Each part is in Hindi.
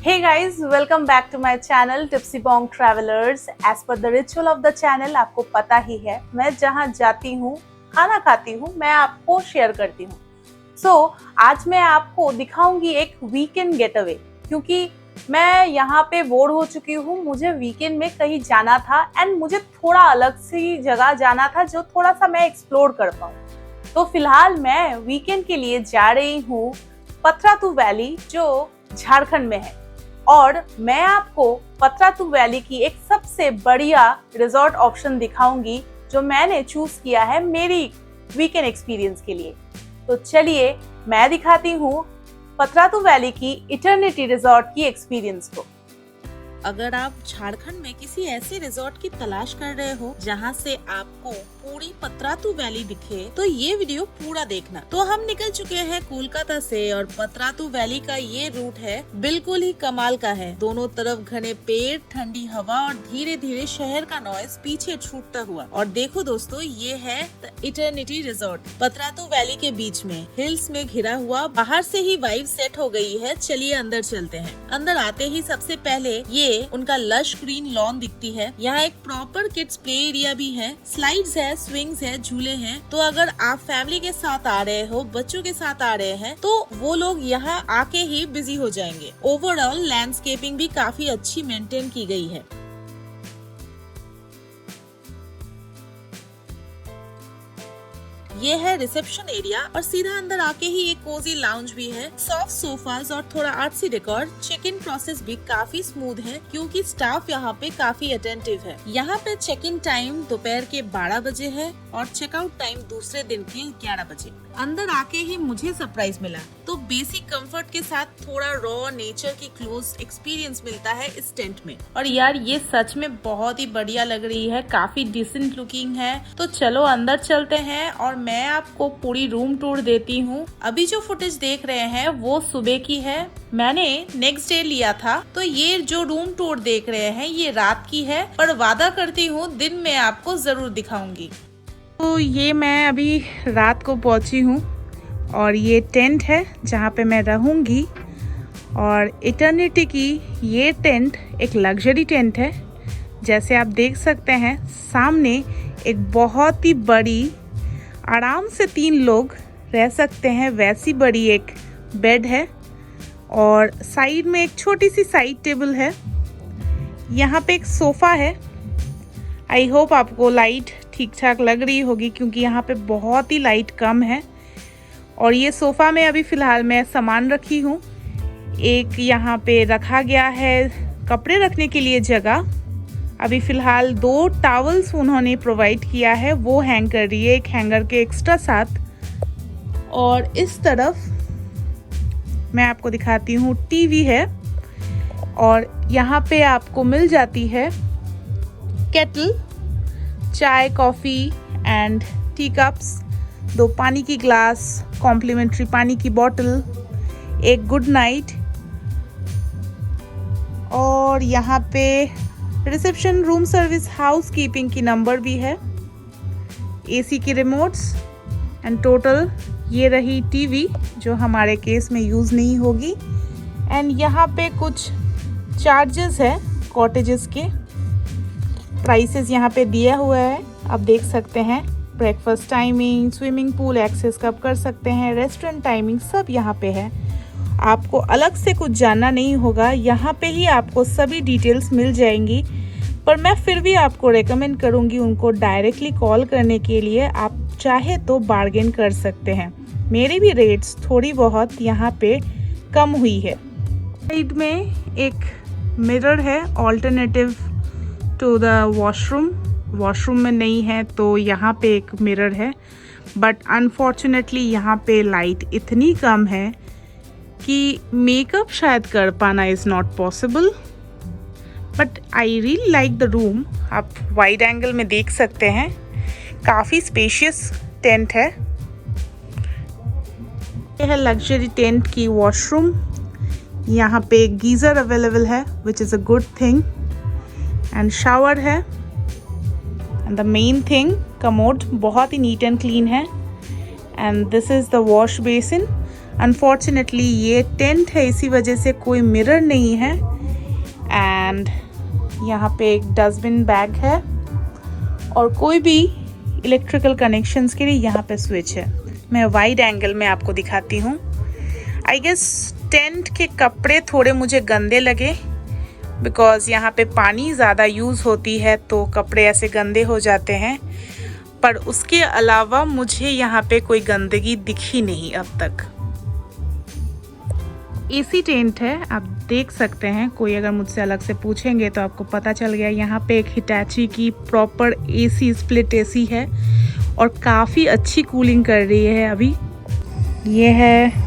Hey guys, welcome back to my channel Tipsy Bong Travelers. As per the ritual of the channel, आपको पता ही है मैं जहाँ जाती हूँ, खाना खाती हूँ, मैं आपको शेयर करती हूँ. आज मैं आपको दिखाऊंगी एक वीकेंड गेटअवे, क्योंकि मैं यहाँ पे बोर हो चुकी हूँ. मुझे वीकेंड में कहीं जाना था एंड मुझे थोड़ा अलग सी जगह जाना था जो थोड़ा सा मैं एक्सप्लोर कर पाऊँ. तो फिलहाल मैं वीकेंड के लिए जा रही हूँ पथरातू वैली, जो झारखंड में है. और मैं आपको पथरातू वैली की एक सबसे बढ़िया रिजॉर्ट ऑप्शन दिखाऊंगी जो मैंने चूज किया है मेरी वीकेंड एक्सपीरियंस के लिए. तो चलिए मैं दिखाती हूँ पथरातू वैली की इटर्निटी रिजॉर्ट की एक्सपीरियंस को. अगर आप झारखंड में किसी ऐसे रिजॉर्ट की तलाश कर रहे हो जहां से आपको पूरी पथरातू वैली दिखे, तो ये वीडियो पूरा देखना. तो हम निकल चुके हैं कोलकाता से और पथरातू वैली का ये रूट है बिल्कुल ही कमाल का है. दोनों तरफ घने पेड़, ठंडी हवा और धीरे धीरे शहर का नॉइज पीछे छूटता हुआ. और देखो दोस्तों, ये है द इटर्निटी रिजॉर्ट पथरातू वैली के बीच में, हिल्स में घिरा हुआ. बाहर से ही वाइब सेट हो गई है. चलिए अंदर चलते हैं. अंदर आते ही सबसे पहले ये उनका लश ग्रीन लॉन दिखती है. यहाँ एक प्रॉपर किड्स प्ले एरिया भी है. स्लाइड्स है, स्विंग्स है, झूले हैं. तो अगर आप फैमिली के साथ आ रहे हो, बच्चों के साथ आ रहे हैं, तो वो लोग यहाँ आके ही बिजी हो जाएंगे. ओवरऑल लैंडस्केपिंग भी काफी अच्छी मेंटेन की गई है. ये है रिसेप्शन एरिया और सीधा अंदर आके ही एक कोजी लाउंज भी है. सॉफ्ट सोफाज और थोड़ा artsy decor. Check in process भी काफी स्मूथ है क्योंकि स्टाफ यहाँ पे काफी अटेंटिव है. यहाँ पे चेक इन टाइम दोपहर के 12 बजे है और चेकआउट टाइम दूसरे दिन के 11 बजे. अंदर आके ही मुझे सरप्राइज मिला. तो बेसिक कंफर्ट के साथ थोड़ा रॉ नेचर की क्लोज एक्सपीरियंस मिलता है इस टेंट में. और यार ये सच में बहुत ही बढ़िया लग रही है, काफी डिसेंट लुकिंग है. तो चलो अंदर चलते हैं और मैं आपको पूरी रूम टूर देती हूँ. अभी जो फुटेज देख रहे हैं वो सुबह की है. मैंने नेक्स्ट डे लिया था. तो ये जो रूम टूर देख रहे हैं ये रात की है, पर वादा करती हूँ दिन में आपको जरूर दिखाऊंगी. तो ये मैं अभी रात को पहुंची हूँ और ये टेंट है जहाँ पे मैं रहूँगी. और इटर्निटी की ये टेंट एक लग्जरी टेंट है. जैसे आप देख सकते हैं सामने एक बहुत ही बड़ी, आराम से 3 लोग रह सकते हैं वैसी बड़ी एक बेड है. और साइड में एक छोटी सी साइड टेबल है. यहाँ पे एक सोफ़ा है. आई होप आपको लाइट ठीक ठाक लग रही होगी क्योंकि यहाँ पे बहुत ही लाइट कम है. और ये सोफ़ा में अभी फ़िलहाल मैं सामान रखी हूँ. एक यहाँ पे रखा गया है कपड़े रखने के लिए जगह. अभी फ़िलहाल 2 टॉवल्स उन्होंने प्रोवाइड किया है, वो हैंग कर रही है एक हैंगर के एक्स्ट्रा साथ. और इस तरफ मैं आपको दिखाती हूँ टीवी है. और यहाँ पे आपको मिल जाती है केटल, चाय, कॉफ़ी एंड टी कप्स, 2 पानी की ग्लास, कॉम्प्लीमेंट्री पानी की बोतल, एक गुड नाइट. और यहाँ पे reception, room service, house keeping की नंबर भी है, एसी की रिमोट्स. एंड टोटल ये रही टीवी जो हमारे केस में यूज़ नहीं होगी. एंड यहाँ पे कुछ चार्जेस है कॉटेजेस के. प्राइसेस यहाँ पे दिया हुआ है, आप देख सकते हैं. Breakfast timing, swimming pool access कब कर सकते हैं, रेस्टोरेंट टाइमिंग सब यहाँ पे है. आपको अलग से कुछ जानना नहीं होगा, यहाँ पे ही आपको सभी डिटेल्स मिल जाएंगी. पर मैं फिर भी आपको रेकमेंड करूँगी उनको डायरेक्टली कॉल करने के लिए. आप चाहे तो बार्गेन कर सकते हैं. मेरी भी रेट्स थोड़ी बहुत यहाँ पे कम हुई है. साइड में एक मिरर है alternative to the washroom. Washroom में नहीं है तो यहाँ पे एक मिरर है. बट अनफॉर्चुनेटली यहाँ पे लाइट इतनी कम है कि मेकअप शायद कर पाना is not possible. But I really like the room. आप वाइड एंगल में देख सकते हैं, काफ़ी स्पेशियस टेंट है. यह है लग्जरी टेंट की वॉशरूम. यहाँ पे गीज़र अवेलेबल है which is a good thing. And shower है. And the main thing, commode बहुत ही नीट एंड क्लीन है. And this is the wash basin. Unfortunately ये टेंट है, इसी वजह से कोई मिरर नहीं है। एंड यहाँ पे एक डस्टबिन बैग है और कोई भी इलेक्ट्रिकल कनेक्शंस के लिए यहाँ पे स्विच है। मैं वाइड एंगल में आपको दिखाती हूँ। आई गेस टेंट के कपड़े थोड़े मुझे गंदे लगे, बिकॉज़ यहाँ पे पानी ज़्यादा यूज़ होती है तो कपड़े ऐसे गंदे हो जाते हैं। पर उसके अलावा मुझे यहाँ पे कोई गंदगी दिखी नहीं अब तक। एसी टेंट है, आप देख सकते हैं। कोई अगर मुझसे अलग से पूछेंगे तो आपको पता चल गया। यहाँ पे एक हिटैची की प्रॉपर एसी, स्प्लिट एसी है और काफ़ी अच्छी कूलिंग कर रही है अभी। ये है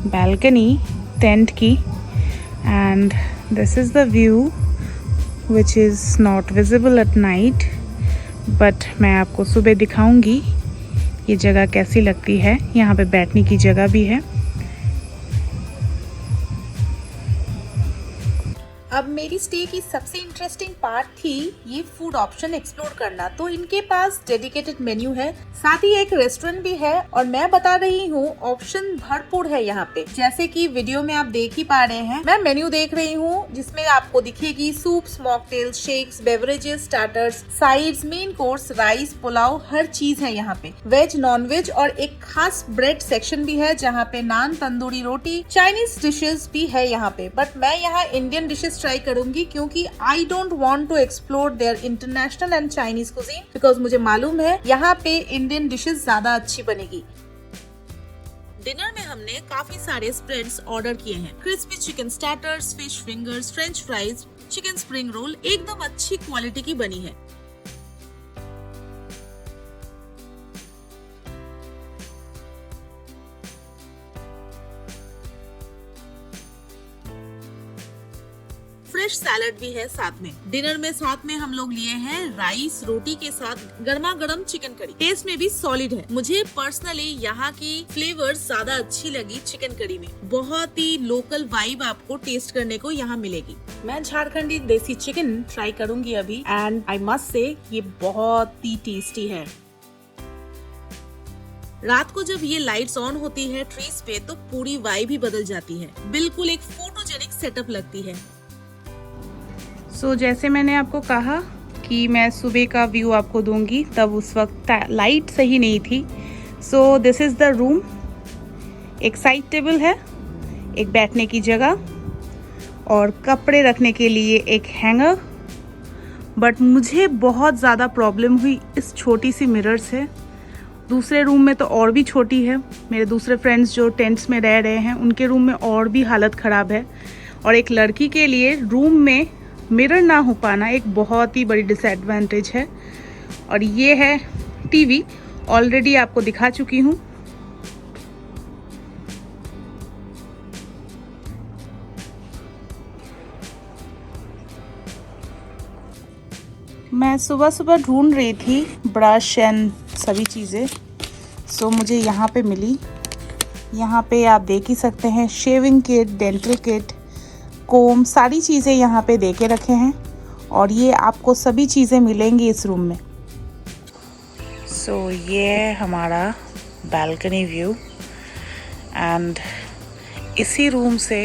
बालकनी टेंट की and this is the view which is not visible at night, but मैं आपको सुबह दिखाऊंगी ये जगह कैसी लगती है। यहाँ पे बैठने की जगह भी है। अब मेरी स्टे की सबसे इंटरेस्टिंग पार्ट थी ये फूड ऑप्शन एक्सप्लोर करना। तो इनके पास डेडिकेटेड मेन्यू है, साथ ही एक रेस्टोरेंट भी है और मैं बता रही हूँ ऑप्शन भरपूर है यहाँ पे। जैसे कि वीडियो में आप देख ही पा रहे हैं, मैं मेन्यू देख रही हूँ जिसमें आपको दिखेगी soups, mocktails, shakes, beverages, starters, sides, main course, rice, pulao, हर चीज है यहाँ पे। वेज, नॉन वेज और एक खास ब्रेड सेक्शन भी है जहाँ पे नान, तंदूरी रोटी, चाइनीज डिशेस भी है यहाँ पे। बट मैं यहाँ इंडियन डिशेस ट्राई करूंगी क्योंकि I don't want to explore their international and Chinese cuisine, because मुझे मालूम है यहाँ पे इंडियन डिशेस ज्यादा अच्छी बनेगी। डिनर में हमने काफी सारे स्प्रेड्स ऑर्डर किए हैं। Crispy chicken starters, fish fingers, French fries, chicken spring roll एकदम अच्छी क्वालिटी की बनी है। फ्रेश सैलड भी है साथ में। डिनर में साथ में हम लोग लिए हैं राइस, रोटी के साथ गर्मा गर्म चिकन करी। टेस्ट में भी सॉलिड है। मुझे पर्सनली यहाँ की फ्लेवर्स ज्यादा अच्छी लगी चिकन करी में। बहुत ही लोकल वाइब आपको टेस्ट करने को यहाँ मिलेगी। मैं झारखंडी देसी चिकन ट्राई करूंगी अभी एंड आई मस्ट से ये बहुत ही टेस्टी है। रात को जब ये लाइट्स ऑन होती है ट्रीज पे तो पूरी वाइब ही बदल जाती है। बिल्कुल एक फोटोजेनिक सेटअप लगती है। सो जैसे मैंने आपको कहा कि मैं सुबह का व्यू आपको दूंगी, तब उस वक्त लाइट सही नहीं थी। So this is the room. एक साइड टेबल है, एक बैठने की जगह और कपड़े रखने के लिए एक हैंगर। बट मुझे बहुत ज़्यादा प्रॉब्लम हुई इस छोटी सी मिरर से। दूसरे रूम में तो और भी छोटी है। मेरे दूसरे फ्रेंड्स जो टेंट्स में रह रहे हैं उनके रूम में और भी हालत ख़राब है। और एक लड़की के लिए रूम में मिरर ना हो पाना एक बहुत ही बड़ी डिसएडवांटेज है। और ये है टीवी, ऑलरेडी आपको दिखा चुकी हूँ। मैं सुबह सुबह ढूंढ रही थी ब्रश एंड सभी चीज़ें, सो मुझे यहाँ पे मिली। यहाँ पे आप देख ही सकते हैं शेविंग किट, डेंटल किट, कोम, सारी चीज़ें यहाँ पे दे के रखे हैं और ये आपको सभी चीज़ें मिलेंगी इस रूम में। सो ये है हमारा बालकनी व्यू एंड इसी रूम से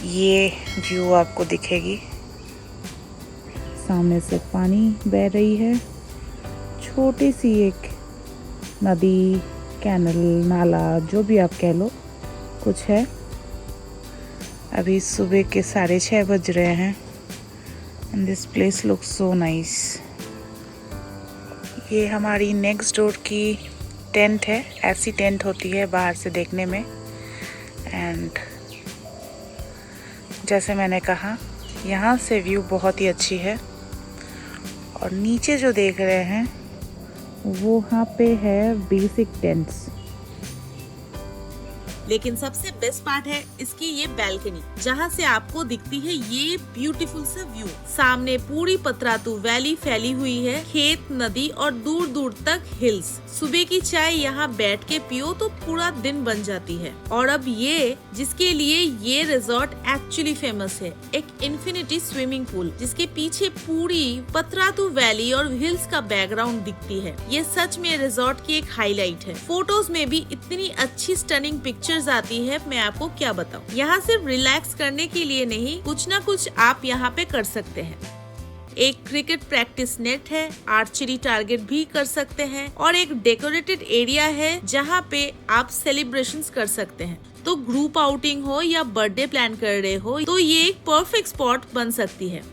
ये व्यू आपको दिखेगी। सामने से पानी बह रही है, छोटी सी एक नदी, कैनल, नाला, जो भी आप कह लो, कुछ है। अभी सुबह के 6:30 बज रहे हैं and this place looks so nice. ये हमारी नेक्स्ट डोर की टेंट है। ऐसी टेंट होती है बाहर से देखने में। एंड जैसे मैंने कहा यहाँ से व्यू बहुत ही अच्छी है। और नीचे जो देख रहे हैं वो वहाँ पे है बेसिक टेंट्स। लेकिन सबसे बेस्ट पार्ट है इसकी ये बैल्कनी, जहाँ से आपको दिखती है ये ब्यूटीफुल सा व्यू। सामने पूरी पतरातू वैली फैली हुई है, खेत, नदी और दूर दूर तक हिल्स। सुबह की चाय यहाँ बैठ के पियो तो पूरा दिन बन जाती है। और अब ये जिसके लिए ये रिजॉर्ट एक्चुअली फेमस है, एक इन्फिनिटी स्विमिंग पूल जिसके पीछे पूरी पतरातू वैली और हिल्स का बैकग्राउंड दिखती है। ये सच में रिजॉर्ट की एक हाईलाइट है। फोटोज में भी इतनी अच्छी स्टनिंग पिक्चर्स फीचर्स आती है मैं आपको क्या बताऊं। यहाँ सिर्फ रिलैक्स करने के लिए नहीं, कुछ ना कुछ आप यहाँ पे कर सकते हैं। एक क्रिकेट प्रैक्टिस नेट है, आर्चरी टारगेट भी कर सकते हैं और एक डेकोरेटेड एरिया है जहाँ पे आप सेलिब्रेशंस कर सकते हैं। तो ग्रुप आउटिंग हो या बर्थडे प्लान कर रहे हो तो ये एक परफेक्ट स्पॉट बन सकती है।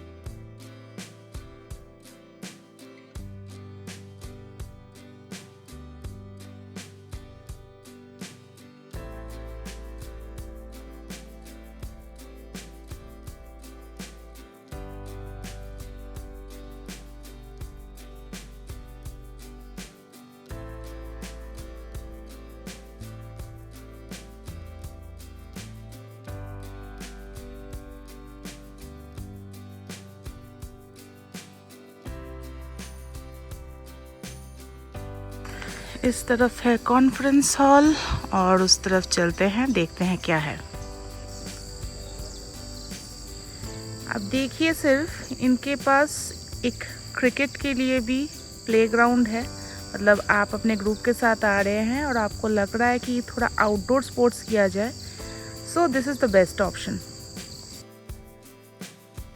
इस तरफ है कॉन्फ्रेंस हॉल और उस तरफ चलते हैं, देखते हैं क्या है। अब देखिए, सिर्फ इनके पास एक क्रिकेट के लिए भी प्लेग्राउंड है। मतलब आप अपने ग्रुप के साथ आ रहे हैं और आपको लग रहा है कि थोड़ा आउटडोर स्पोर्ट्स किया जाए, so this is the best option.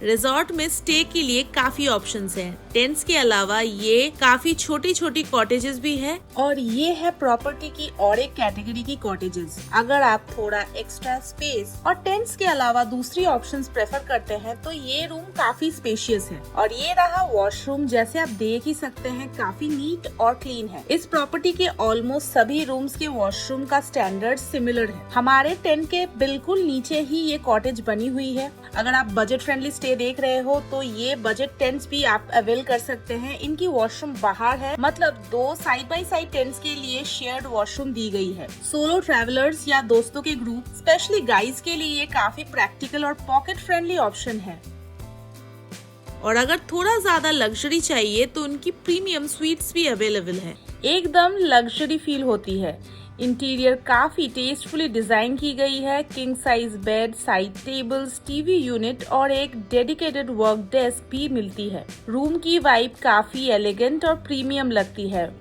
Resort में स्टे के लिए काफी ऑप्शंस हैं। टेंट्स के अलावा ये काफी छोटी छोटी कॉटेजेस भी है और ये है प्रॉपर्टी की और एक कैटेगरी की कॉटेजेस। अगर आप थोड़ा एक्स्ट्रा स्पेस और टेंट्स के अलावा दूसरी ऑप्शंस प्रेफर करते हैं तो ये रूम काफी स्पेशियस है। और ये रहा वॉशरूम, जैसे आप देख ही सकते हैं काफी नीट और क्लीन है। इस प्रॉपर्टी के ऑलमोस्ट सभी रूम्स के वॉशरूम का स्टैंडर्ड सिमिलर है। हमारे टेंट के बिल्कुल नीचे ही ये कॉटेज बनी हुई है। अगर आप बजट फ्रेंडली स्टे देख रहे हो तो ये बजट टेंट्स भी आप अवेल कर सकते हैं। इनकी वॉशरूम बाहर है, मतलब 2 साइड बाय साइड टेंट्स के लिए शेयर्ड वॉशरूम दी गई है। सोलो ट्रैवलर्स या दोस्तों के ग्रुप, स्पेशली गाइज के लिए ये काफी प्रैक्टिकल और पॉकेट फ्रेंडली ऑप्शन है। और अगर थोड़ा ज्यादा लग्जरी चाहिए तो उनकी प्रीमियम स्वीट्स भी अवेलेबल है। एकदम लग्जरी फील होती है। इंटीरियर काफी टेस्टफुली डिजाइन की गई है। King size bed, side tables, TV unit और एक डेडिकेटेड वर्क डेस्क भी मिलती है। रूम की वाइब काफी एलिगेंट और प्रीमियम लगती है।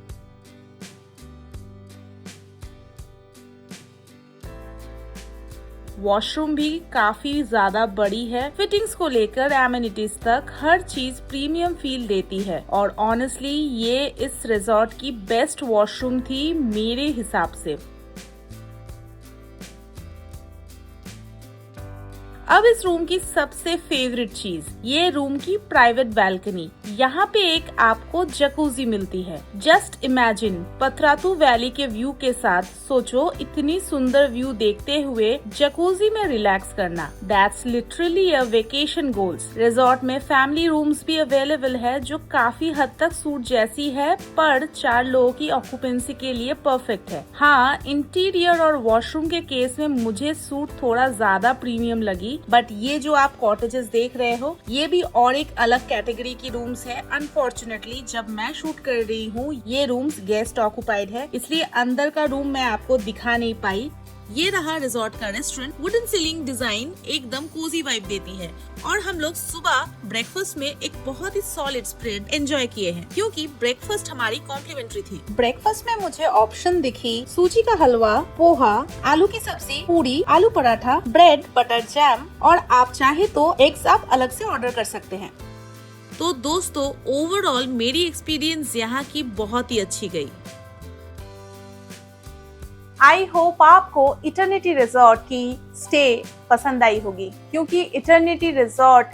वॉशरूम भी काफी ज्यादा बड़ी है। फिटिंग्स को लेकर एमिनिटीज तक हर चीज प्रीमियम फील देती है। और ऑनेस्टली ये इस रिजॉर्ट की बेस्ट वॉशरूम थी मेरे हिसाब से। अब इस रूम की सबसे फेवरेट चीज, ये रूम की प्राइवेट बालकनी। यहाँ पे एक आपको जकूजी मिलती है। जस्ट इमेजिन पथरातू वैली के व्यू के साथ, सोचो इतनी सुंदर व्यू देखते हुए जकूजी में रिलैक्स करना। That's literally a vacation goals. Resort में फैमिली रूम्स भी अवेलेबल है जो काफी हद तक सूट जैसी है, पर 4 लोगों की ऑक्यूपेंसी के लिए परफेक्ट है। हाँ, इंटीरियर और वॉशरूम के केस में मुझे सूट थोड़ा ज्यादा प्रीमियम लगी, बट ये जो आप कॉटेजेस देख रहे हो ये भी और एक अलग कैटेगरी की रूम्स है। अनफॉर्चुनेटली जब मैं शूट कर रही हूँ ये रूम्स गेस्ट ऑक्युपाइड है, इसलिए अंदर का रूम मैं आपको दिखा नहीं पाई। ये रहा रिजॉर्ट का रेस्टोरेंट। वुडन सीलिंग डिजाइन एकदम कोजी वाइब देती है। और हम लोग सुबह ब्रेकफास्ट में एक बहुत ही सॉलिड स्प्रेड एंजॉय किए हैं, क्योंकि ब्रेकफास्ट हमारी कॉम्प्लीमेंट्री थी। ब्रेकफास्ट में मुझे ऑप्शन दिखी सूजी का हलवा, पोहा, आलू की सब्जी, पूरी, आलू पराठा, ब्रेड, बटर जैम और आप चाहे तो एग्स आप अलग से ऑर्डर कर सकते हैं। तो दोस्तों ओवरऑल मेरी एक्सपीरियंस यहाँ की बहुत ही अच्छी गई। आई होप आपको इटर्निटी रिजॉर्ट की स्टे पसंद आई होगी, क्योंकि इटर्निटी रिजॉर्ट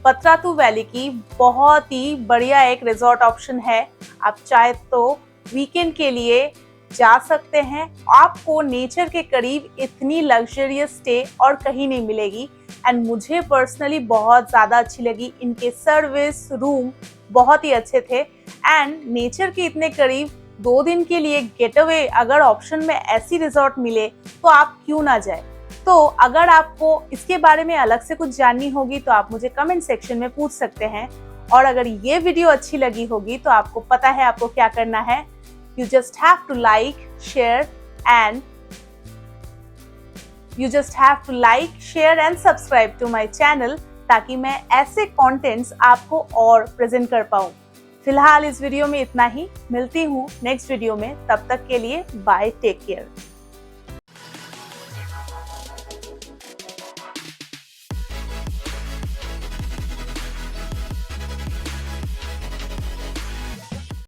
पतरातू वैली की बहुत ही बढ़िया एक रिजॉर्ट ऑप्शन है। आप चाहे तो वीकेंड के लिए जा सकते हैं। आपको नेचर के करीब इतनी लग्जरियस स्टे और कहीं नहीं मिलेगी। एंड मुझे पर्सनली बहुत ज़्यादा अच्छी लगी। इनके सर्विस, रूम बहुत ही अच्छे थे। एंड नेचर के इतने करीब 2 दिन के लिए गेट अवे अगर ऑप्शन में ऐसी रिजॉर्ट मिले तो आप क्यों ना जाए। तो अगर आपको इसके बारे में अलग से कुछ जाननी होगी तो आप मुझे कमेंट सेक्शन में पूछ सकते हैं। और अगर ये वीडियो अच्छी लगी होगी तो आपको पता है आपको क्या करना है। You just have to like, share and subscribe to my channel ताकि मैं ऐसे कंटेंट्स आपको और प्रेजेंट कर पाऊँ। फिलहाल इस वीडियो में इतना ही। मिलती हूँ नेक्स्ट वीडियो में, तब तक के लिए बाय, टेक केयर।